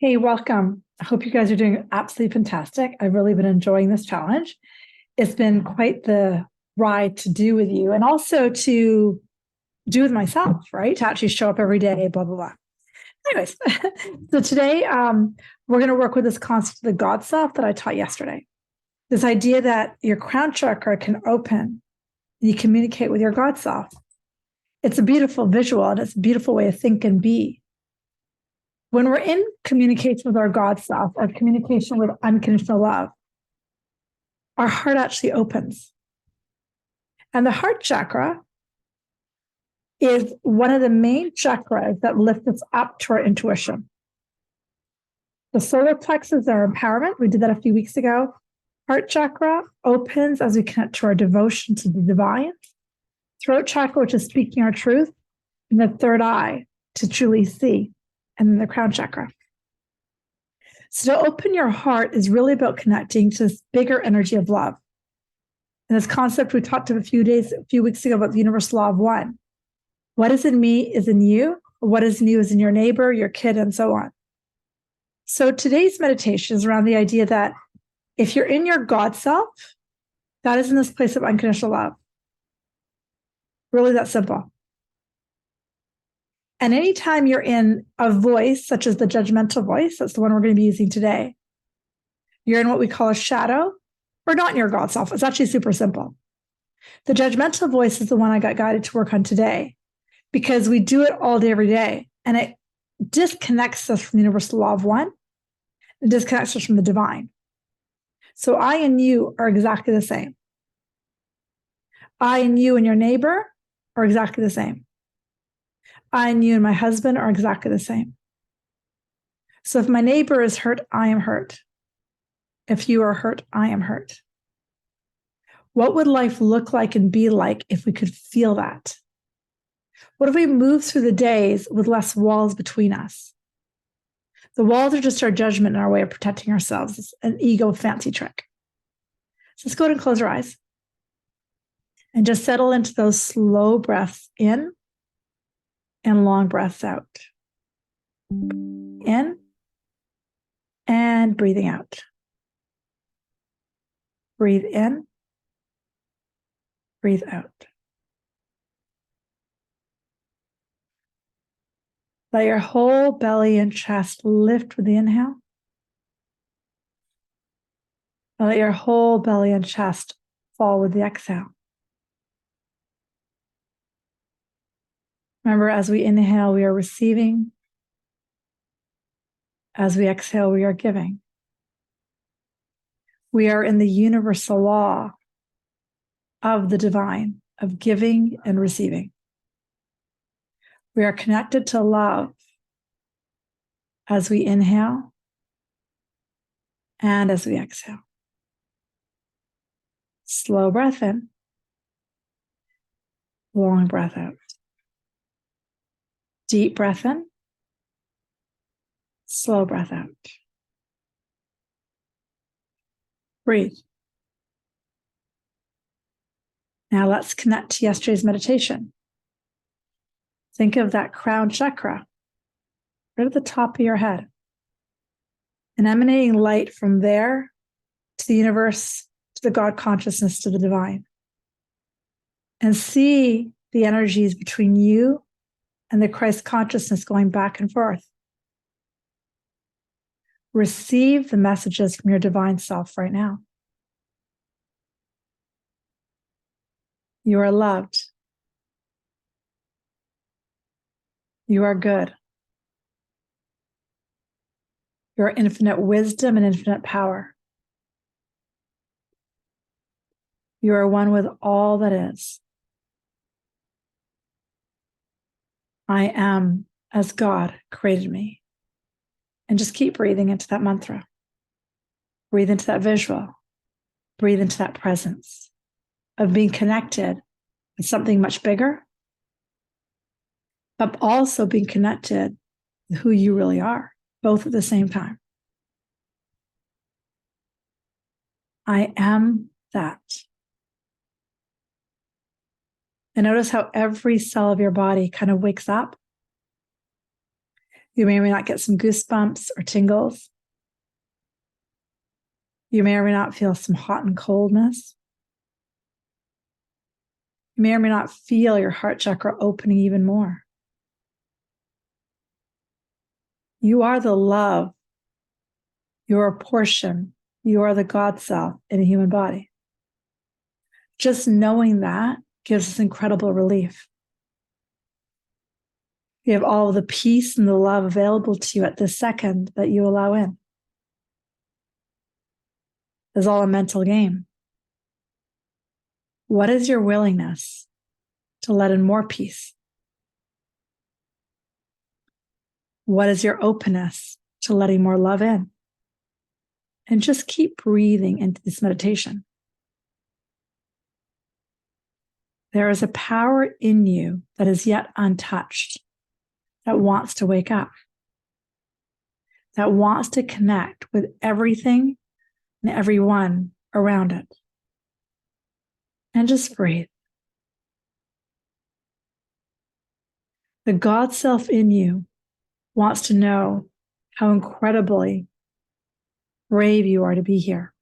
Hey, welcome. I hope you guys are doing absolutely fantastic. I've really been enjoying this challenge. It's been quite the ride to do with you and also to do with myself, right? To actually show up every day, blah, blah, blah. Anyways, so today we're going to work with this concept of the God self that I taught yesterday. This idea that your crown chakra can open and you communicate with your God self. It's a beautiful visual and it's a beautiful way to think and be. When we're in communication with our God self or communication with unconditional love, our heart actually opens. And the heart chakra is one of the main chakras that lift us up to our intuition. The solar plexus are empowerment. We did that a few weeks ago. Heart chakra opens as we connect to our devotion to the divine. Throat chakra, which is speaking our truth. And the third eye to truly see. And then the crown chakra. So to open your heart is really about connecting to this bigger energy of love. And this concept we talked a few weeks ago about the universal law of one. What is in me is in you. What is in you is in your neighbor, your kid, and so on. So today's meditation is around the idea that if you're in your God self, that is in this place of unconditional love. Really that simple. And anytime you're in a voice, such as the judgmental voice, that's the one we're going to be using today, you're in what we call a shadow, or not in your God self. It's actually super simple. The judgmental voice is the one I got guided to work on today because we do it all day, every day. And it disconnects us from the universal law of one. It disconnects us from the divine. So I and you are exactly the same. I and you and your neighbor are exactly the same. I and you and my husband are exactly the same. So if my neighbor is hurt, I am hurt. If you are hurt, I am hurt. What would life look like and be like if we could feel that? What if we move through the days with less walls between us? The walls are just our judgment and our way of protecting ourselves. It's an ego fancy trick. So let's go ahead and close our eyes and just settle into those slow breaths in and long breaths out. In and breathing out. Breathe in, breathe out. Let your whole belly and chest lift with the inhale. And let your whole belly and chest fall with the exhale. Remember, as we inhale, we are receiving. As we exhale, we are giving. We are in the universal law of the divine, of giving and receiving. We are connected to love as we inhale and as we exhale. Slow breath in, long breath out. Deep breath in, slow breath out. Breathe. Now let's connect to yesterday's meditation. Think of that crown chakra right at the top of your head and emanating light from there to the universe, to the God consciousness, to the divine. And see the energies between you and the Christ consciousness going back and forth. Receive the messages from your divine self right now. You are loved. You are good. You are infinite wisdom and infinite power. You are one with all that is. I am as God created me. And just keep breathing into that mantra. Breathe into that visual. Breathe into that presence of being connected with something much bigger, but also being connected with who you really are, both at the same time. I am that. And notice how every cell of your body kind of wakes up. You may or may not get some goosebumps or tingles. You may or may not feel some hot and coldness. You may or may not feel your heart chakra opening even more. You are the love. You are a portion. You are the God self in a human body. Just knowing that gives us incredible relief. You have all of the peace and the love available to you at this second that you allow in. It's all a mental game. What is your willingness to let in more peace? What is your openness to letting more love in? And just keep breathing into this meditation. There is a power in you that is yet untouched, that wants to wake up, that wants to connect with everything and everyone around it. And just breathe. The God self in you wants to know how incredibly brave you are to be here,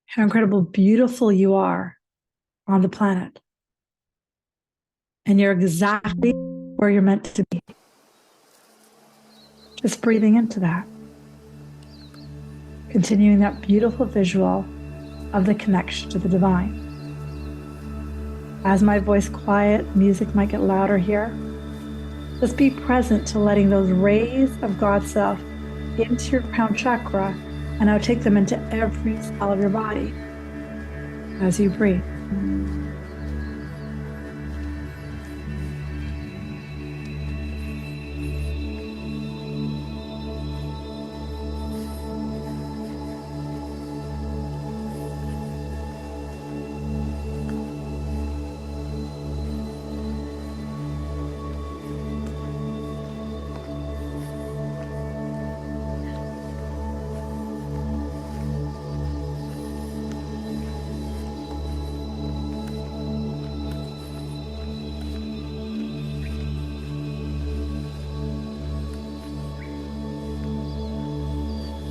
how incredibly beautiful you are on the planet. And you're exactly where you're meant to be. Just breathing into that. Continuing that beautiful visual of the connection to the divine. As my voice quiet, music might get louder here. Just be present to letting those rays of God self into your crown chakra, and now take them into every cell of your body as you breathe.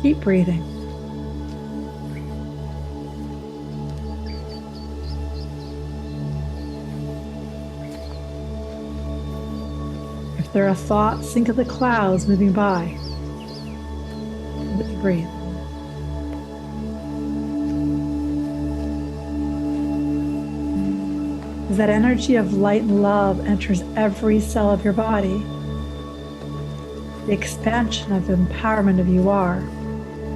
Keep breathing. If there are thoughts, think of the clouds moving by. Just breathe. As that energy of light and love enters every cell of your body, the expansion of the empowerment of you are,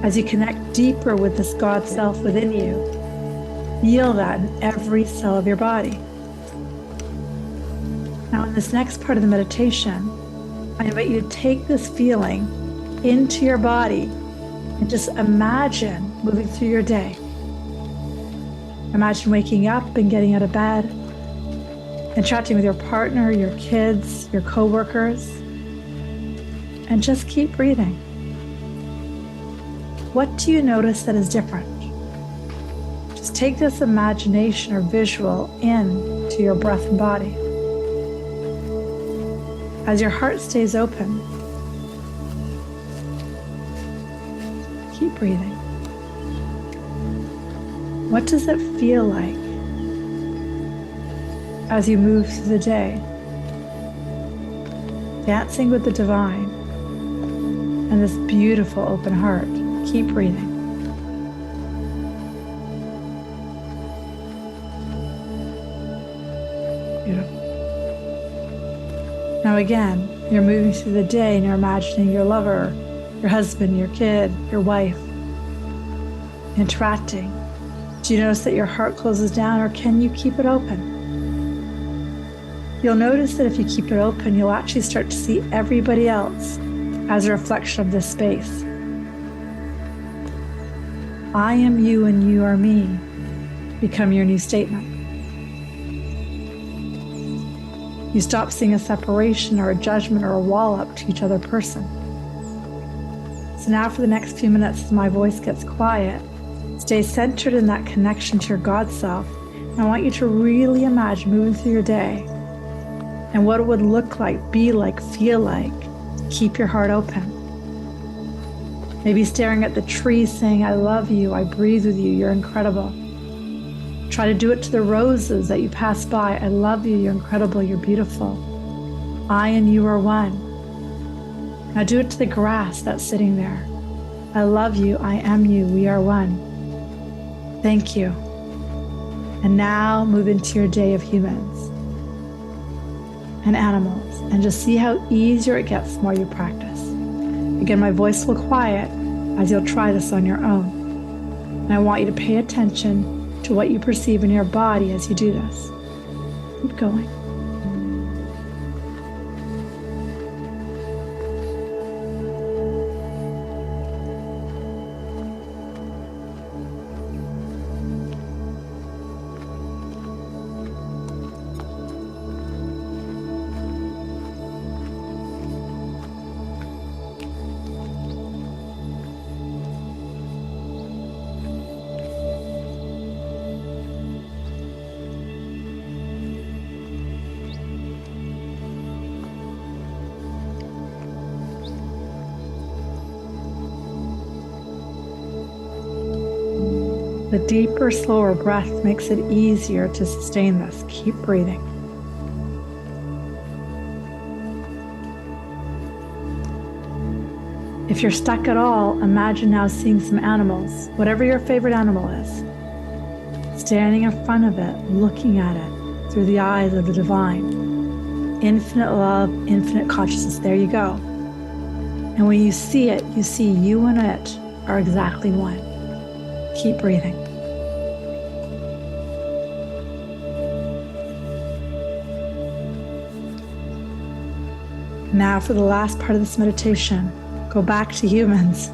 as you connect deeper with this God self within you, feel that in every cell of your body. Now, in this next part of the meditation, I invite you to take this feeling into your body and just imagine moving through your day. Imagine waking up and getting out of bed, interacting with your partner, your kids, your coworkers, and just keep breathing. What do you notice that is different? Just take this imagination or visual into your breath and body. As your heart stays open, keep breathing. What does it feel like as you move through the day, dancing with the divine and this beautiful open heart? Keep breathing. Beautiful. Now again, you're moving through the day and you're imagining your lover, your husband, your kid, your wife, interacting. Do you notice that your heart closes down, or can you keep it open? You'll notice that if you keep it open, you'll actually start to see everybody else as a reflection of this space. I am you and you are me become your new statement. You stop seeing a separation or a judgment or a wall up to each other person. So now for the next few minutes, as my voice gets quiet, stay centered in that connection to your God self. And I want you to really imagine moving through your day and what it would look like, be like, feel like. Keep your heart open. Maybe staring at the tree saying, I love you, I breathe with you, you're incredible. Try to do it to the roses that you pass by. I love you, you're incredible, you're beautiful. I and you are one. Now do it to the grass that's sitting there. I love you, I am you, we are one. Thank you. And now move into your day of humans and animals, and just see how easier it gets the more you practice. Again, my voice will quiet as you'll try this on your own. And I want you to pay attention to what you perceive in your body as you do this. Keep going. The deeper, slower breath makes it easier to sustain this. Keep breathing. If you're stuck at all, imagine now seeing some animals, whatever your favorite animal is, standing in front of it, looking at it through the eyes of the divine. Infinite love, infinite consciousness. There you go. And when you see it, you see you and it are exactly one. Keep breathing. Now for the last part of this meditation, go back to humans.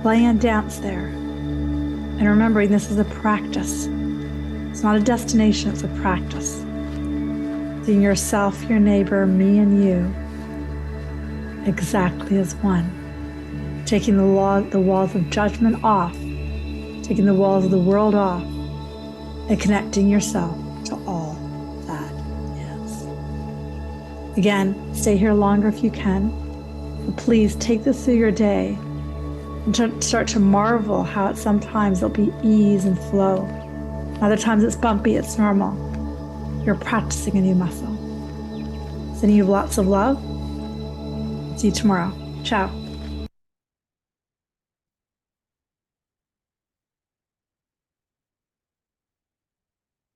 Play and dance there. And remembering this is a practice. It's not a destination, it's a practice. Seeing yourself, your neighbor, me and you exactly as one. Taking the walls of judgment off. Taking the walls of the world off and connecting yourself to all that is. Again, stay here longer if you can, but please take this through your day and start to marvel how sometimes there'll be ease and flow. Other times it's bumpy, it's normal. You're practicing a new muscle. Sending you lots of love. See you tomorrow. Ciao.